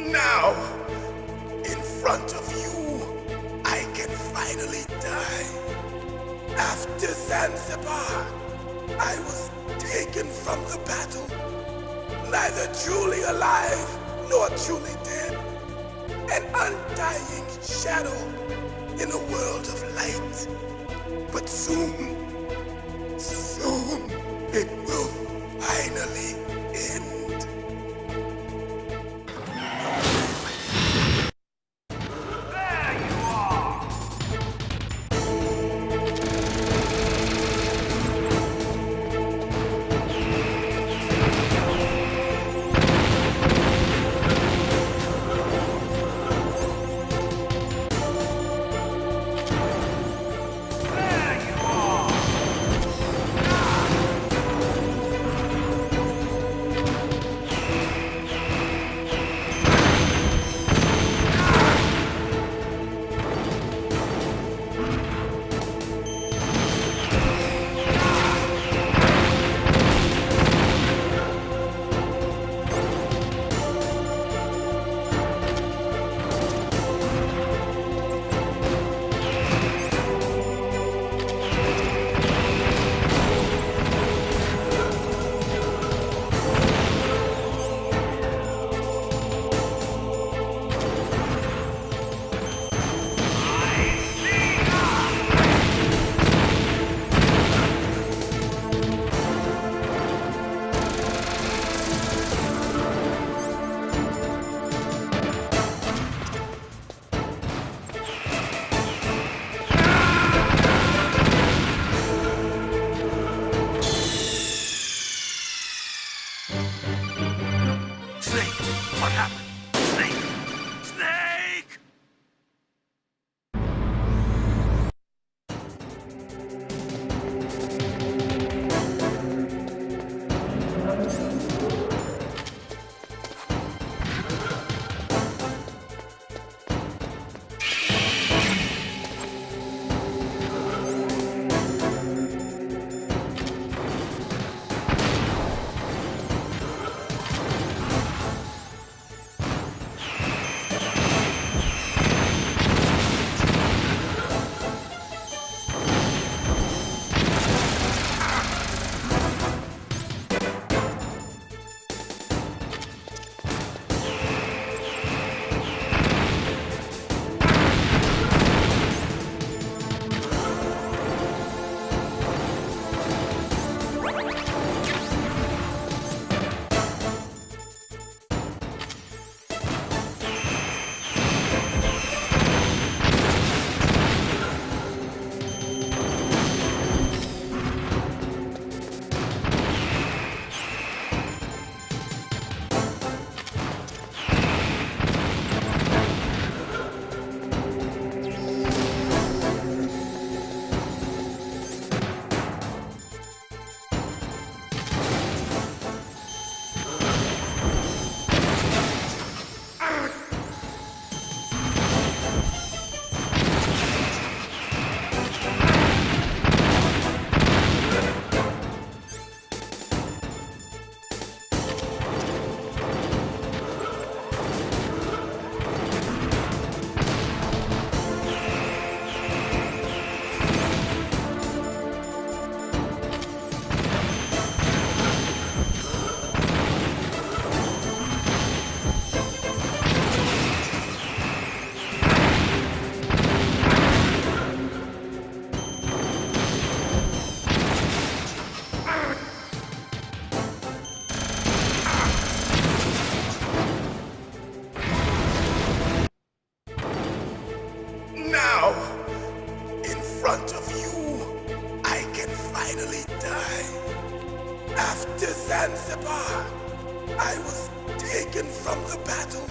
Now, in front of you, I can finally die. After Zanzibar, I was taken from the battle, neither truly alive nor truly dead. An undying shadow in a world of light. But soon, it will finally end. There you are! There you are! Snake! What happened? Snake! Snake! Now, in front of you, I can finally die. After Zanzibar, I was taken from the battle,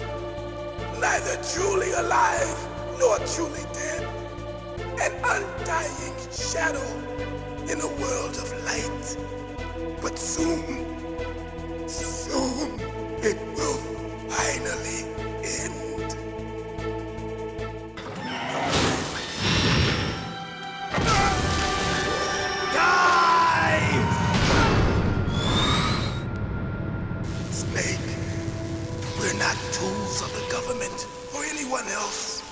neither truly alive nor truly dead. An undying shadow in a world of light. But soon, it will finally end. Snake, we're not tools of the government or anyone else.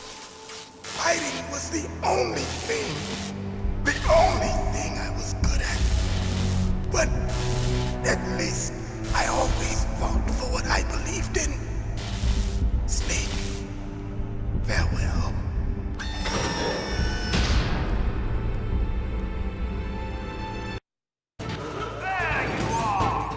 Fighting was the only thing I was good at. But at least I always fought for what I believed in. Snake, farewell. There you are!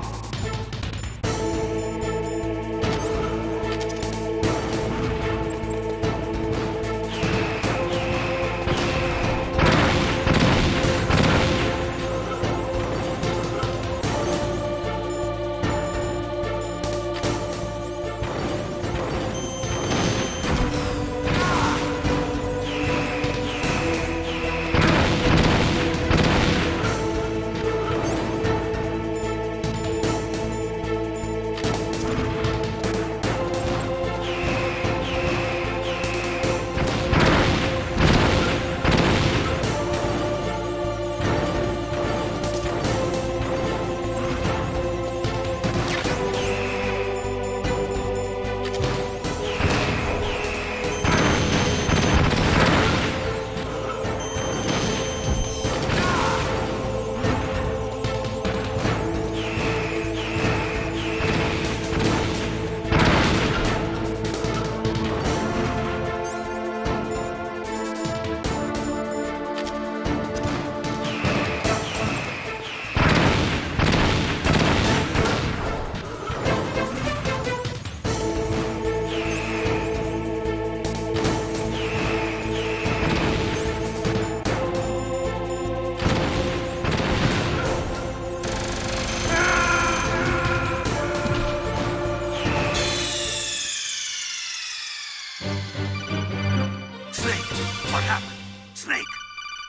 Snake! What happened? Snake!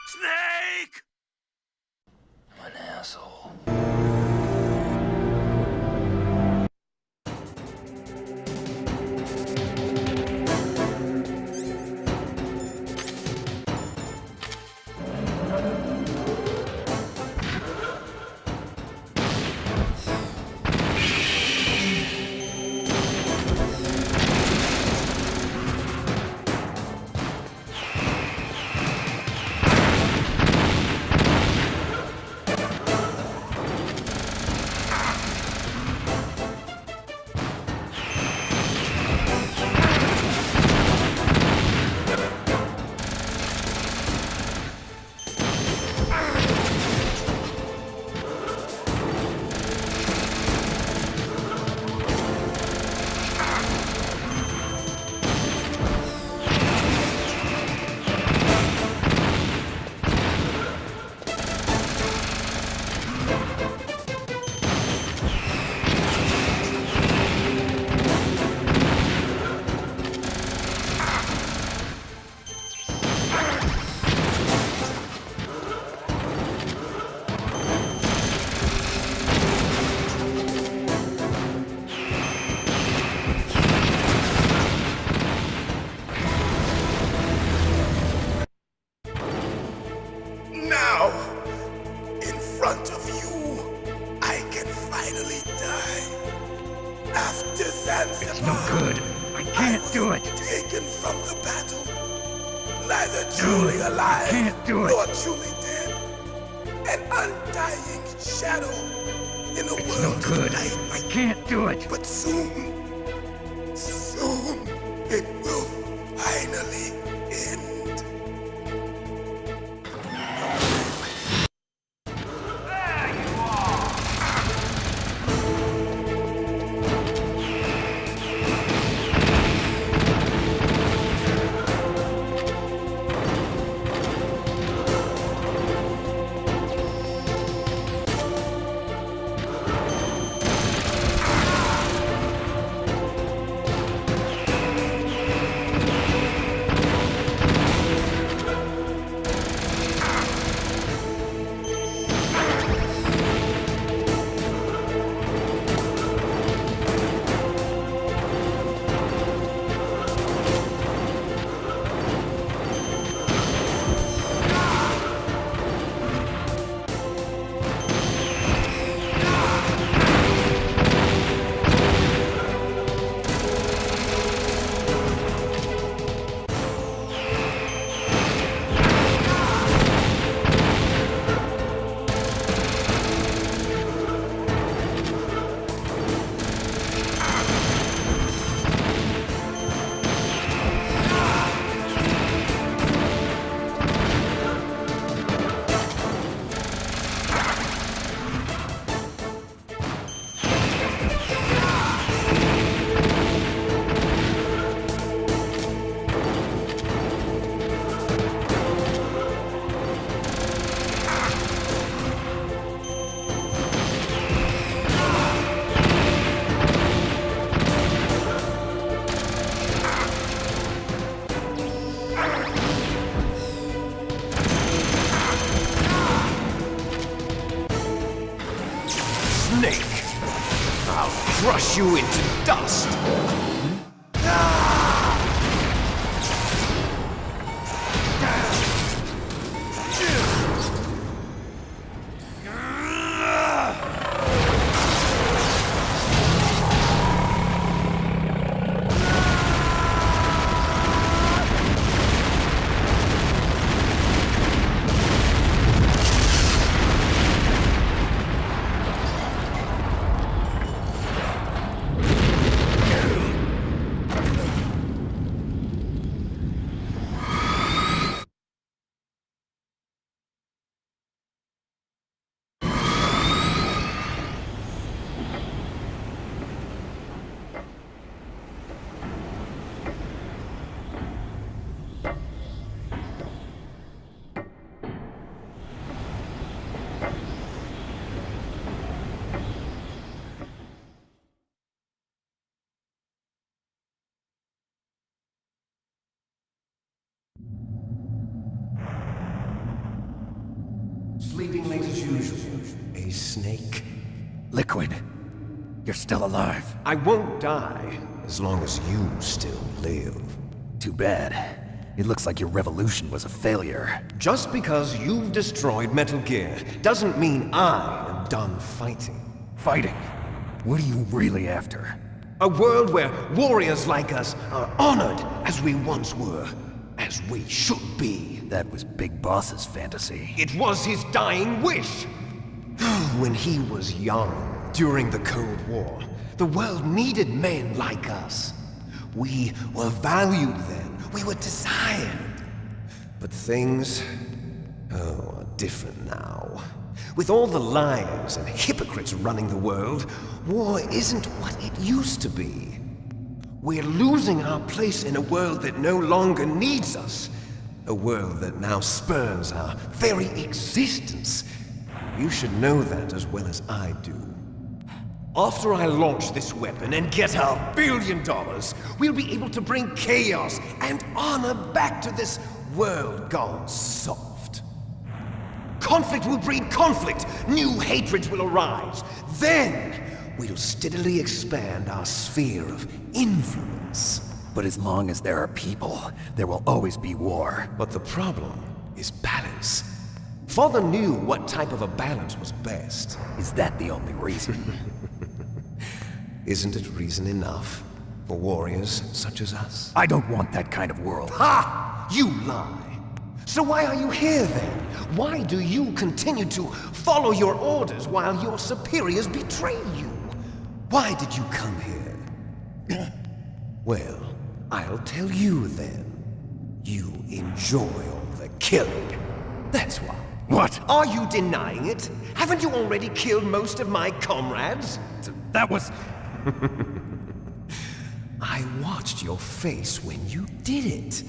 Snake! I'm an asshole. Now, in front of you, I can finally die. After Zanzibar, It's no good. I can't do it. taken from the battle, neither truly alive can't do it. nor truly dead. An undying shadow in a It's no world good. of light. I can't do it. But soon, it will finally end. There you are! Sleeping late as usual. A snake. Liquid, you're still alive. I won't die as long as you still live. Too bad. It looks like your revolution was a failure. Just because you've destroyed Metal Gear doesn't mean I am done fighting. Fighting? What are you really after? A world where warriors like us are honored as we once were, as we should be. That was Big Boss's fantasy. It was his dying wish. When he was young, during the Cold War, the world needed men like us. We were valued then. We were desired. But things, are different now. With all the liars and hypocrites running the world, war isn't what it used to be. We're losing our place in a world that no longer needs us. A world that now spurns our very existence. You should know that as well as I do. After I launch this weapon and get our $1 billion, we'll be able to bring chaos and honor back to this world gone soft. Conflict will breed conflict. New hatreds will arise. Then, we'll steadily expand our sphere of influence. But as long as there are people, there will always be war. But the problem is balance. Father knew what type of a balance was best. Is that the only reason? Isn't it reason enough for warriors such as us? I don't want that kind of world. Ha! You lie! So why are you here then? Why do you continue to follow your orders while your superiors betray you? Why did you come here? Well, I'll tell you then. You enjoy all the killing. That's why. What? Are you denying it? Haven't you already killed most of my comrades? That was... I watched your face when you did it.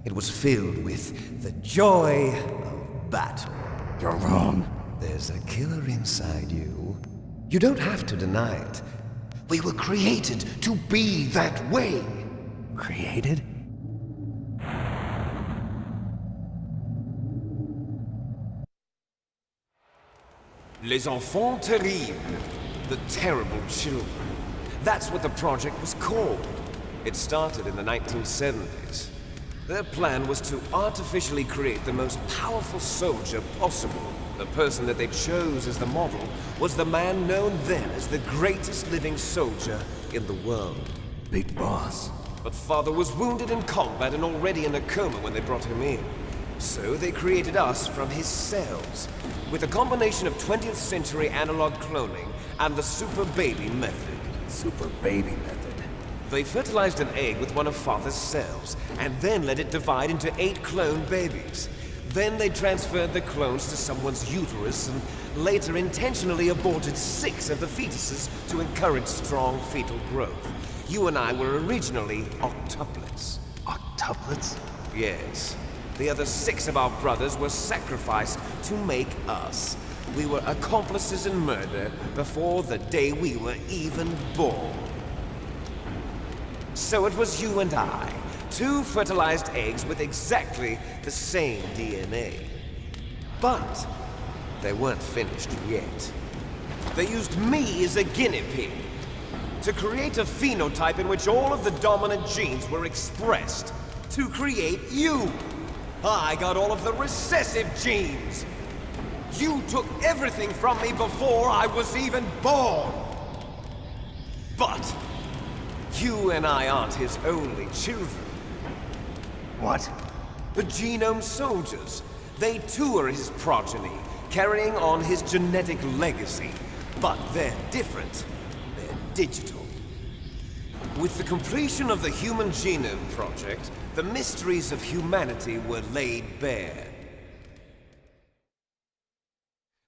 It was filled with the joy of battle. You're wrong. There's a killer inside you. You don't have to deny it. We were created to be that way. Created? Les enfants terribles. The terrible children. That's what the project was called. It started in the 1970s. Their plan was to artificially create the most powerful soldier possible. The person that they chose as the model was the man known then as the greatest living soldier in the world. Big Boss. But Father was wounded in combat and already in a coma when they brought him in. So they created us from his cells, with a combination of 20th century analog cloning and the super baby method. Super baby method. They fertilized an egg with one of Father's cells, and then let it divide into 8 clone babies. Then they transferred the clones to someone's uterus, and later intentionally aborted 6 of the fetuses to encourage strong fetal growth. You and I were originally octuplets. Octuplets? Yes. The other 6 of our brothers were sacrificed to make us. We were accomplices in murder before the day we were even born. So it was you and I, 2 fertilized eggs with exactly the same DNA. But they weren't finished yet. They used me as a guinea pig to create a phenotype in which all of the dominant genes were expressed to create you. I got all of the recessive genes. You took everything from me before I was even born. But you and I aren't his only children. What? The Genome Soldiers. They too are his progeny, carrying on his genetic legacy. But they're different. They're digital. With the completion of the Human Genome Project, the mysteries of humanity were laid bare.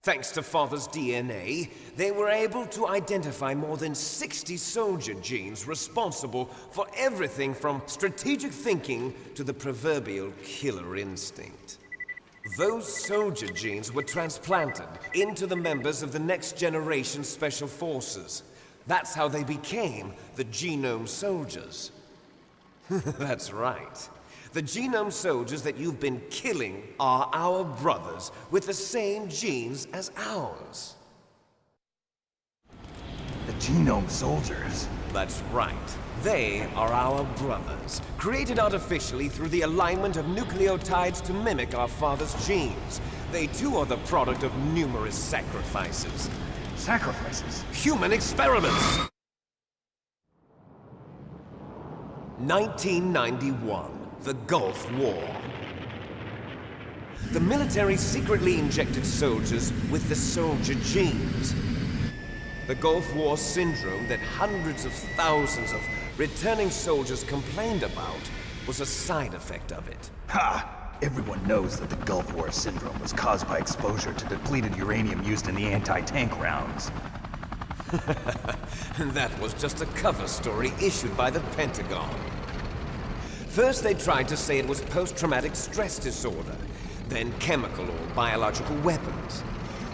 Thanks to Father's DNA, they were able to identify more than 60 soldier genes responsible for everything from strategic thinking to the proverbial killer instinct. Those soldier genes were transplanted into the members of the next generation Special Forces. That's how they became the Genome Soldiers. That's right. The genome soldiers that you've been killing are our brothers with the same genes as ours. The genome soldiers? That's right. They are our brothers, created artificially through the alignment of nucleotides to mimic our father's genes. They too are the product of numerous sacrifices. Sacrifices? Human experiments! 1991, the Gulf War. The military secretly injected soldiers with the soldier genes. The Gulf War syndrome that hundreds of thousands of returning soldiers complained about was a side effect of it. Ha! Everyone knows that the Gulf War syndrome was caused by exposure to depleted uranium used in the anti-tank rounds. That was just a cover story issued by the Pentagon. First they tried to say it was post-traumatic stress disorder, then chemical or biological weapons.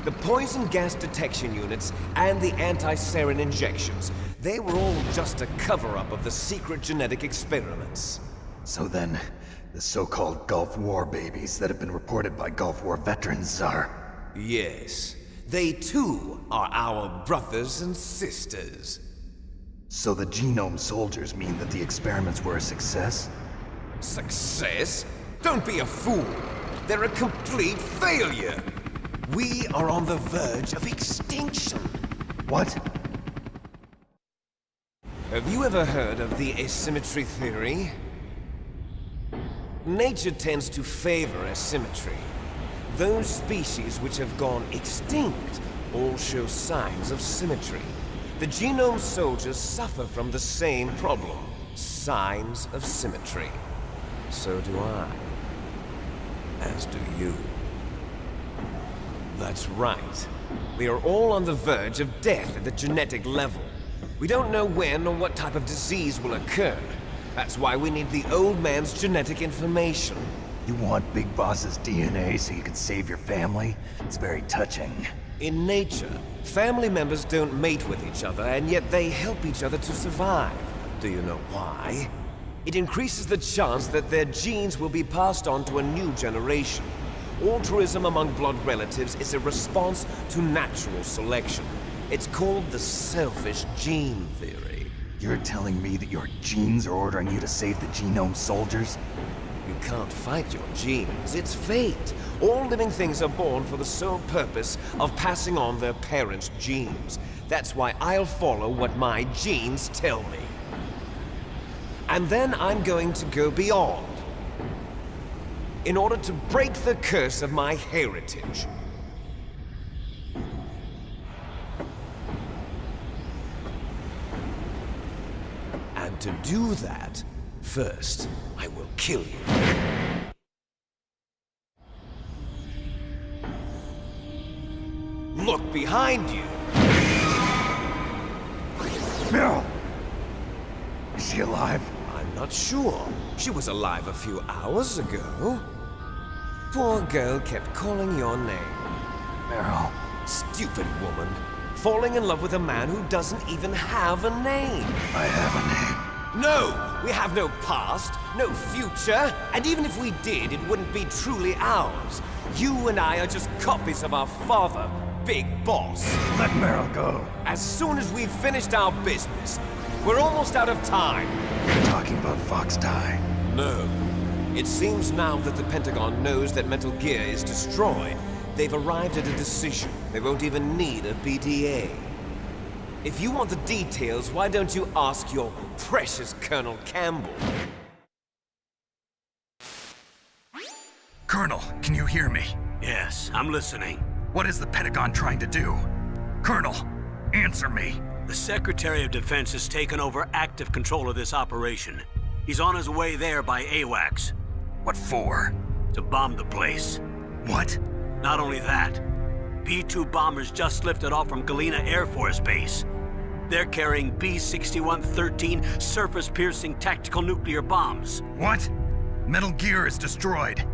The poison gas detection units and the anti-sarin injections, they were all just a cover-up of the secret genetic experiments. So then, the so-called Gulf War babies that have been reported by Gulf War veterans are... Yes, they too are our brothers and sisters. So the genome soldiers mean that the experiments were a success? Success? Don't be a fool! They're a complete failure! We are on the verge of extinction. What? Have you ever heard of the asymmetry theory? Nature tends to favor asymmetry. Those species which have gone extinct all show signs of symmetry. The genome soldiers suffer from the same problem, signs of symmetry. So do I. As do you. That's right. We are all on the verge of death at the genetic level. We don't know when or what type of disease will occur. That's why we need the old man's genetic information. You want Big Boss's DNA so you can save your family? It's very touching. In nature, family members don't mate with each other, and yet they help each other to survive. Do you know why? It increases the chance that their genes will be passed on to a new generation. Altruism among blood relatives is a response to natural selection. It's called the selfish gene theory. You're telling me that your genes are ordering you to save the genome soldiers? You can't fight your genes. It's fate. All living things are born for the sole purpose of passing on their parents' genes. That's why I'll follow what my genes tell me. And then I'm going to go beyond, in order to break the curse of my heritage. And to do that, first, I will kill you. Look behind you! Meryl! Is she alive? I'm not sure. She was alive a few hours ago. Poor girl kept calling your name. Meryl. Stupid woman. Falling in love with a man who doesn't even have a name. I have a name. No! We have no past, no future, and even if we did, it wouldn't be truly ours. You and I are just copies of our father, Big Boss. Let Meryl go. As soon as we've finished our business, we're almost out of time. You're talking about Fox Die. No. It seems now that the Pentagon knows that Metal Gear is destroyed. They've arrived at a decision. They won't even need a BDA. If you want the details, why don't you ask your precious Colonel Campbell? Colonel, can you hear me? Yes, I'm listening. What is the Pentagon trying to do? Colonel, answer me. The Secretary of Defense has taken over active control of this operation. He's on his way there by AWACS. What for? To bomb the place. What? Not only that, B-2 bombers just lifted off from Galena Air Force Base. They're carrying B-6113 surface-piercing tactical nuclear bombs. What? Metal Gear is destroyed.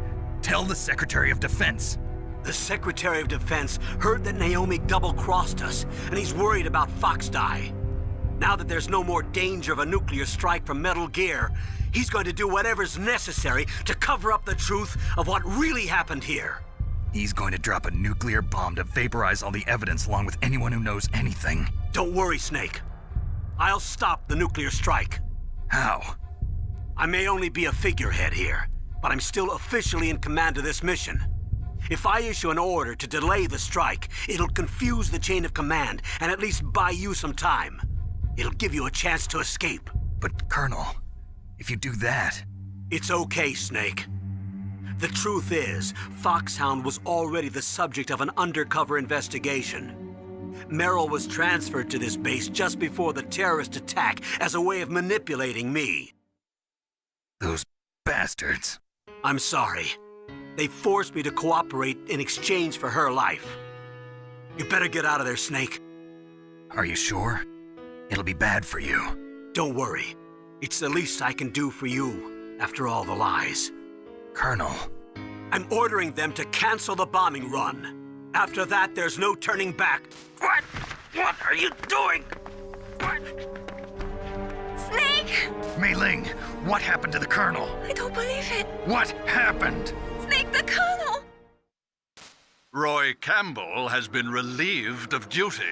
Tell the Secretary of Defense. The Secretary of Defense heard that Naomi double-crossed us, and he's worried about Fox Die. Now that there's no more danger of a nuclear strike from Metal Gear, He's going to do whatever's necessary to cover up the truth of what really happened here. He's going to drop a nuclear bomb to vaporize all the evidence along with anyone who knows anything. Don't worry, Snake. I'll stop the nuclear strike. How? I may only be a figurehead here, but I'm still officially in command of this mission. If I issue an order to delay the strike, it'll confuse the chain of command and at least buy you some time. It'll give you a chance to escape. But, Colonel, if you do that... It's okay, Snake. The truth is, Foxhound was already the subject of an undercover investigation. Merrill was transferred to this base just before the terrorist attack as a way of manipulating me. Those bastards. I'm sorry. They forced me to cooperate in exchange for her life. You better get out of there, Snake. Are you sure? It'll be bad for you. Don't worry. It's the least I can do for you, after all the lies. Colonel. I'm ordering them to cancel the bombing run. After that, there's no turning back. What? What are you doing? What? Snake! Mei Ling, what happened to the Colonel? I don't believe it. What happened? Snake, the Colonel! Roy Campbell has been relieved of duty.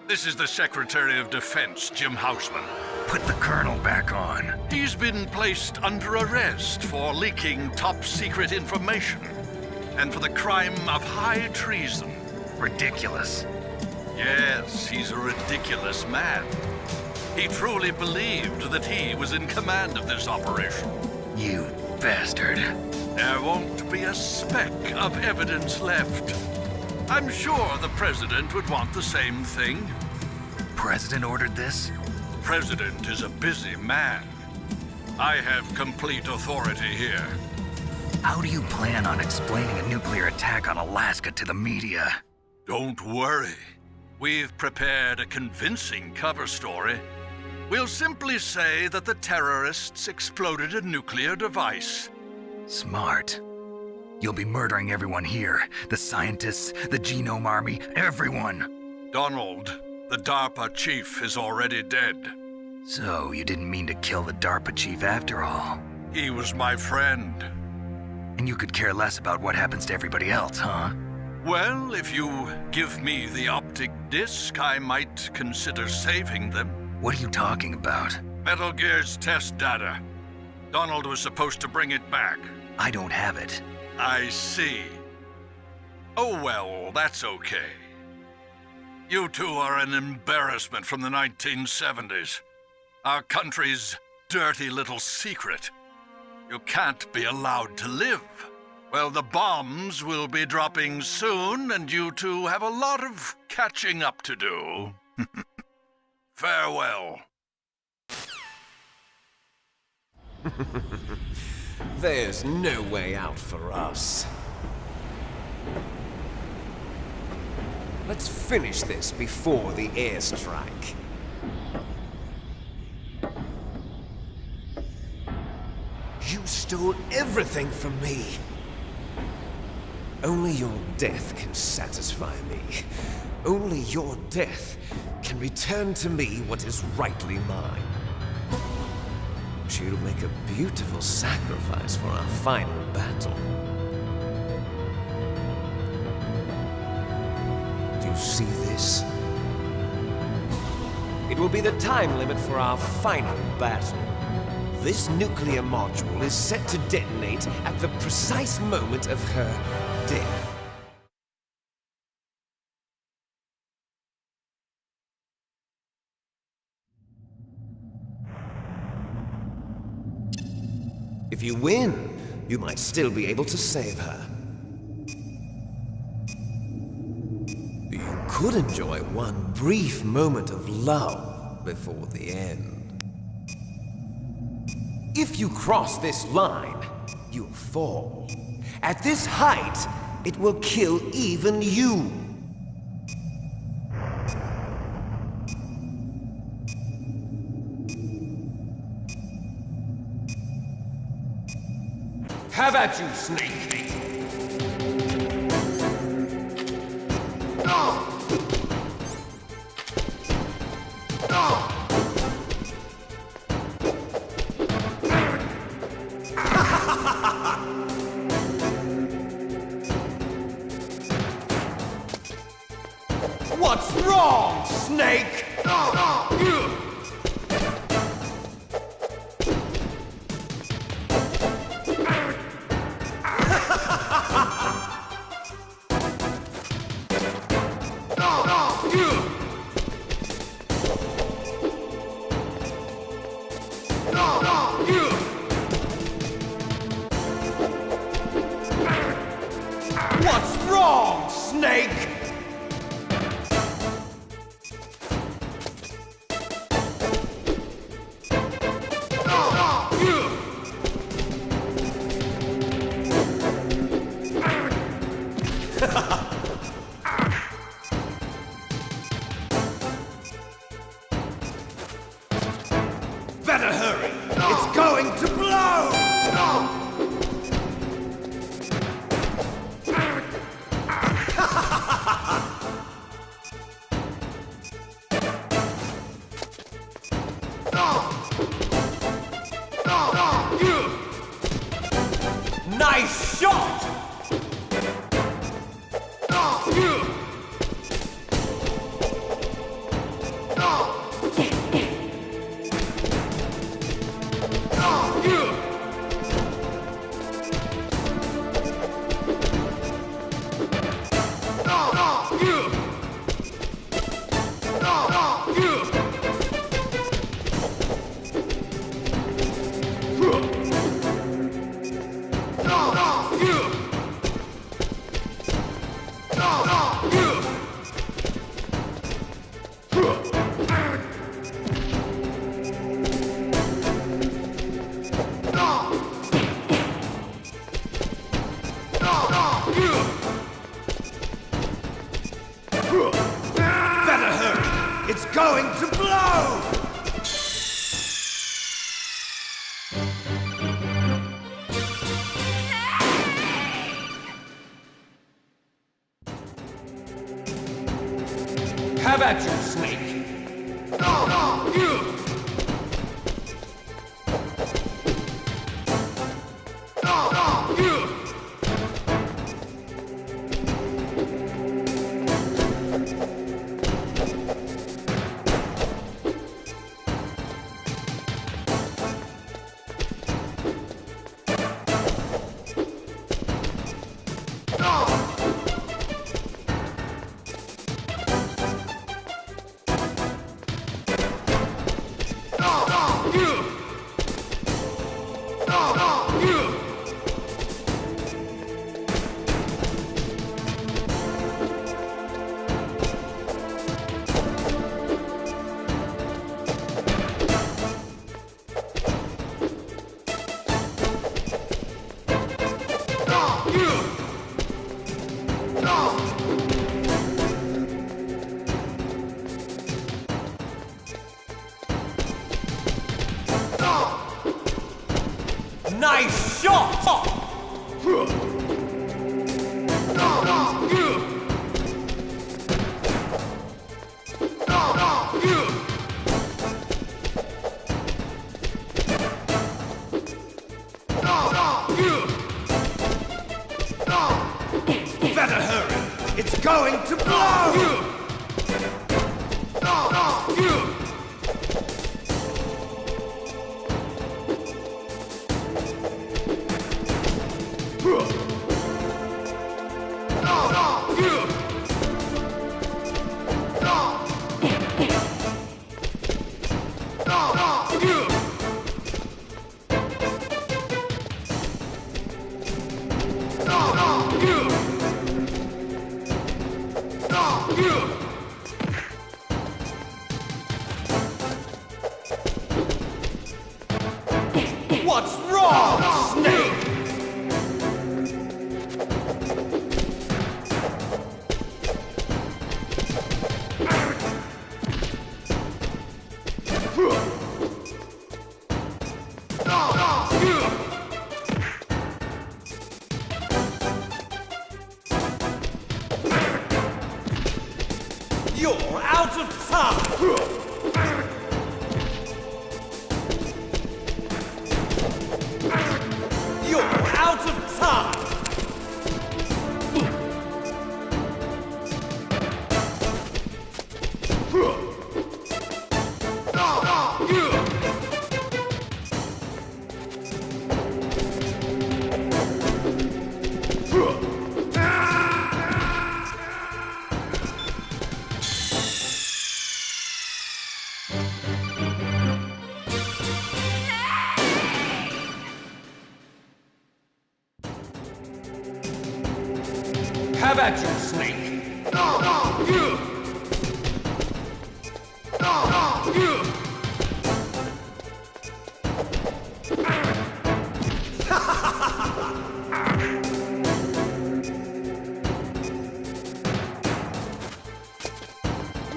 This is the Secretary of Defense, Jim Houseman. Put the Colonel back on. He's been placed under arrest for leaking top-secret information and for the crime of high treason. Ridiculous. Yes, he's a ridiculous man. He truly believed that he was in command of this operation. You bastard. There won't be a speck of evidence left. I'm sure the President would want the same thing. President ordered this? President is a busy man. I have complete authority here. How do you plan on explaining a nuclear attack on Alaska to the media? Don't worry. We've prepared a convincing cover story. We'll simply say that the terrorists exploded a nuclear device. Smart. You'll be murdering everyone here. The scientists, the Genome Army, everyone. Donald, the DARPA chief, is already dead. So, you didn't mean to kill the DARPA chief after all? He was my friend. And you could care less about what happens to everybody else, huh? Well, if you give me the optic disc, I might consider saving them. What are you talking about? Metal Gear's test data. Donald was supposed to bring it back. I don't have it. I see. Oh well, that's okay. You two are an embarrassment from the 1970s. Our country's dirty little secret. You can't be allowed to live. Well, the bombs will be dropping soon, and you two have a lot of catching up to do. Farewell. There's no way out for us. Let's finish this before the airstrike. You stole everything from me. Only your death can satisfy me. Only your death can return to me what is rightly mine. She'll make a beautiful sacrifice for our final battle. Do you see this? It will be the time limit for our final battle. This nuclear module is set to detonate at the precise moment of her death. If you win, you might still be able to save her. You could enjoy one brief moment of love before the end. If you cross this line, you'll fall. At this height, it will kill even you. Have at you, Snake! What's wrong, Snake? What's wrong, Snake? Better hurry! It's going to blow! Nice shot! Better hurry! It's going to blow! Have at you, Snake! Nice shot! Better hurry! It's going to blow! What's wrong, Snake? You're out of time! You're out of time! Have at you, Snake!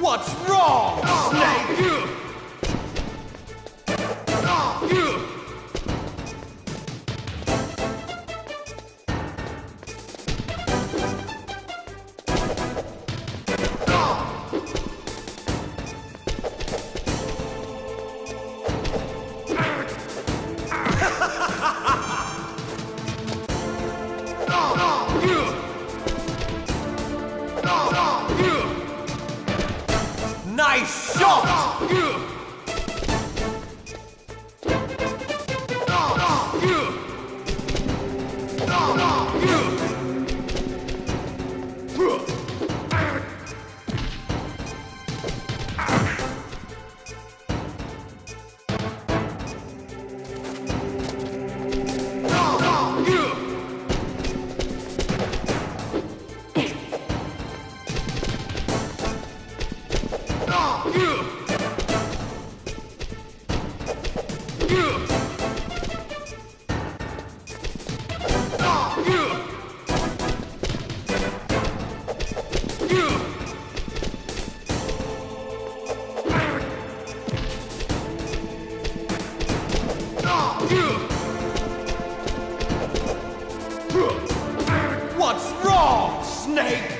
What's wrong, Snake? Nice shot! What's wrong, Snake?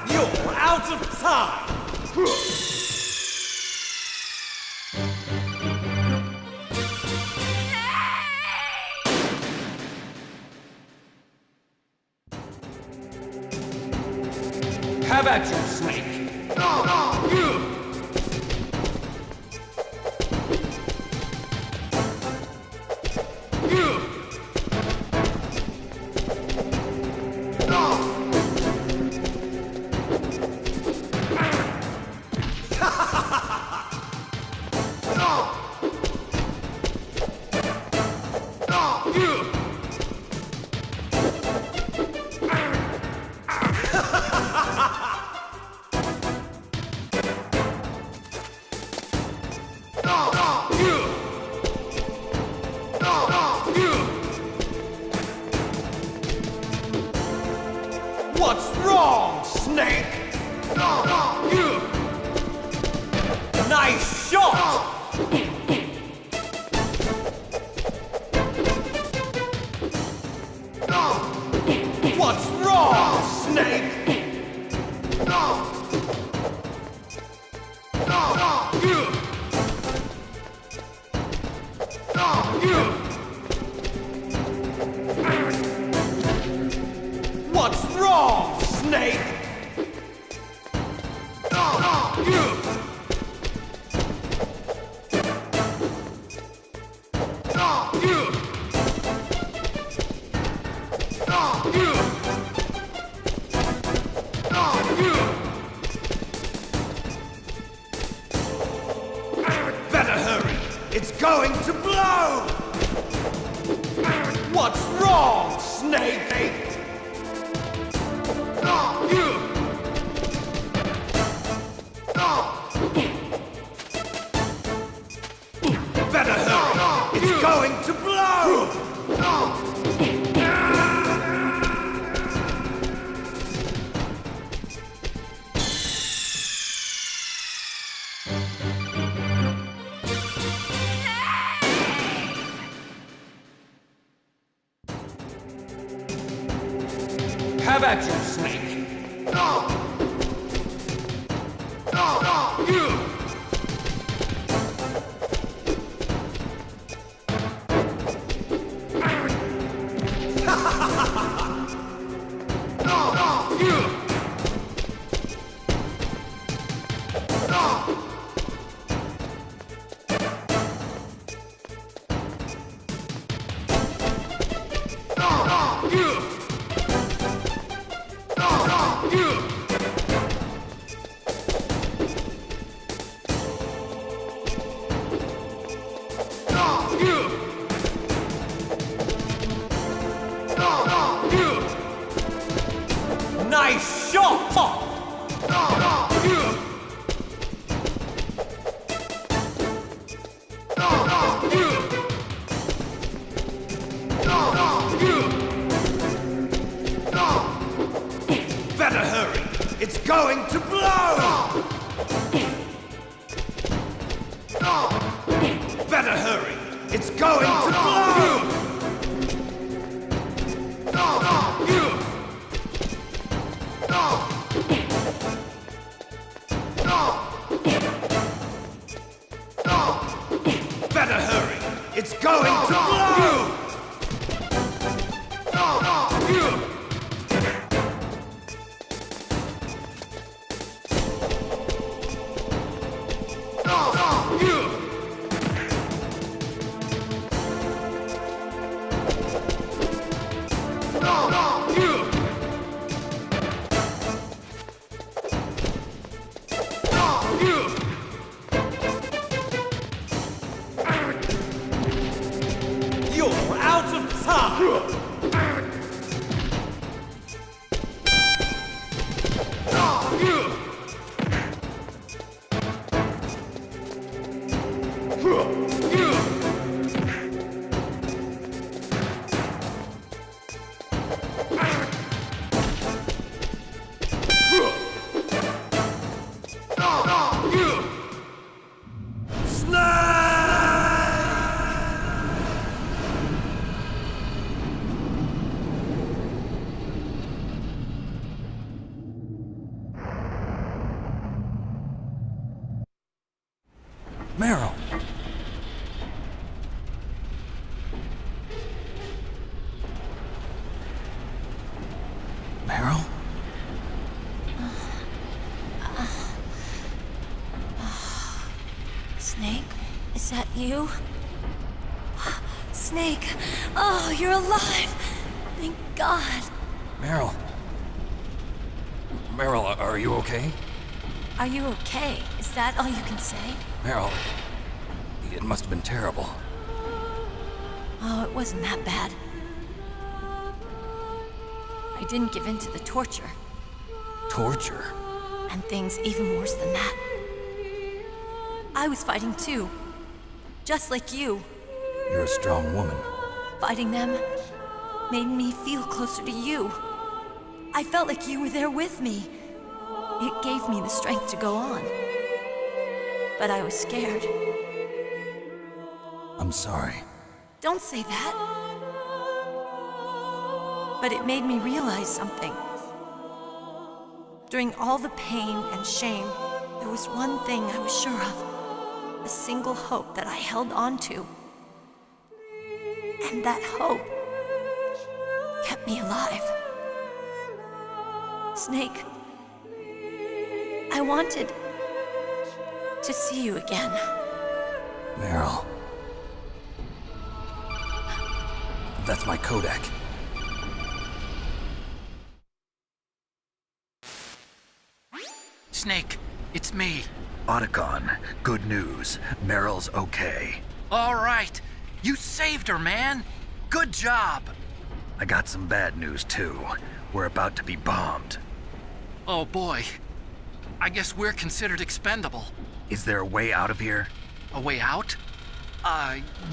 You're out of time! Have at you, Snake! What's wrong, Snake? Nice shot! What's wrong, Snake? What's wrong, Snake? Better hurry! It's going to blow! What's wrong, Snake? Better hurry! It's going to blow! Have at you, Snake! Nice shot! Better hurry! It's going to blow! Better hurry! It's going to blow! Better hurry! It's going to blow! You're out of time! Meryl! Meryl? Snake, is that you? Snake, oh, you're alive! Thank God. Meryl? Meryl, are you okay? Are you okay? Is that all you can say? Meryl, it must have been terrible. Oh, it wasn't that bad. I didn't give in to the torture, Torture? and things even worse than that. I was fighting too, just like you. You're a strong woman. Fighting them made me feel closer to you. I felt like you were there with me. It gave me the strength to go on. But I was scared. I'm sorry. Don't say that. But it made me realize something. During all the pain and shame, there was one thing I was sure of. A single hope that I held on to. And that hope kept me alive. Snake, I wanted to see you again. Meryl. That's my Kodak. Snake, it's me. Otacon, good news. Meryl's okay. All right. You saved her, man. Good job. I got some bad news, too. We're about to be bombed. Oh, boy. I guess we're considered expendable. Is there a way out of here? A way out?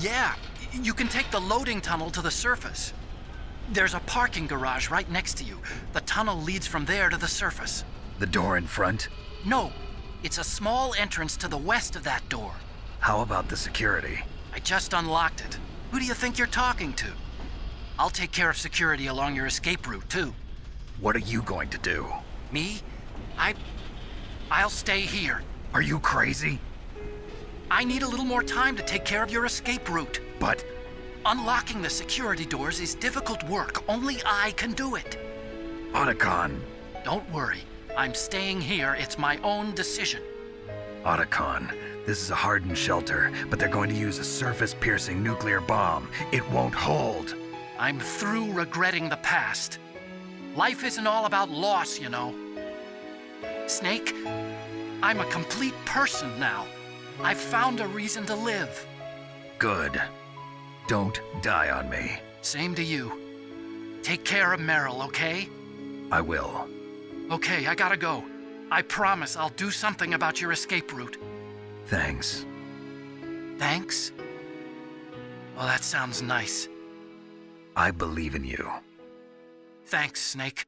Yeah. You can take the loading tunnel to the surface. There's a parking garage right next to you. The tunnel leads from there to the surface. The door in front? No, it's a small entrance to the west of that door. How about the security? I just unlocked it. Who do you think you're talking to? I'll take care of security along your escape route, too. What are you going to do? Me? I'll stay here. Are you crazy? I need a little more time to take care of your escape route. But Unlocking the security doors is difficult work. Only I can do it. Otacon. Don't worry. I'm staying here. It's my own decision. Otacon, this is a hardened shelter, but they're going to use a surface-piercing nuclear bomb. It won't hold. I'm through regretting the past. Life isn't all about loss, you know. Snake, I'm a complete person now. I've found a reason to live. Good. Don't die on me. Same to you. Take care of Meryl, okay? I will. Okay, I gotta go. I promise I'll do something about your escape route. Thanks. Thanks? Well, that sounds nice. I believe in you. Thanks, Snake.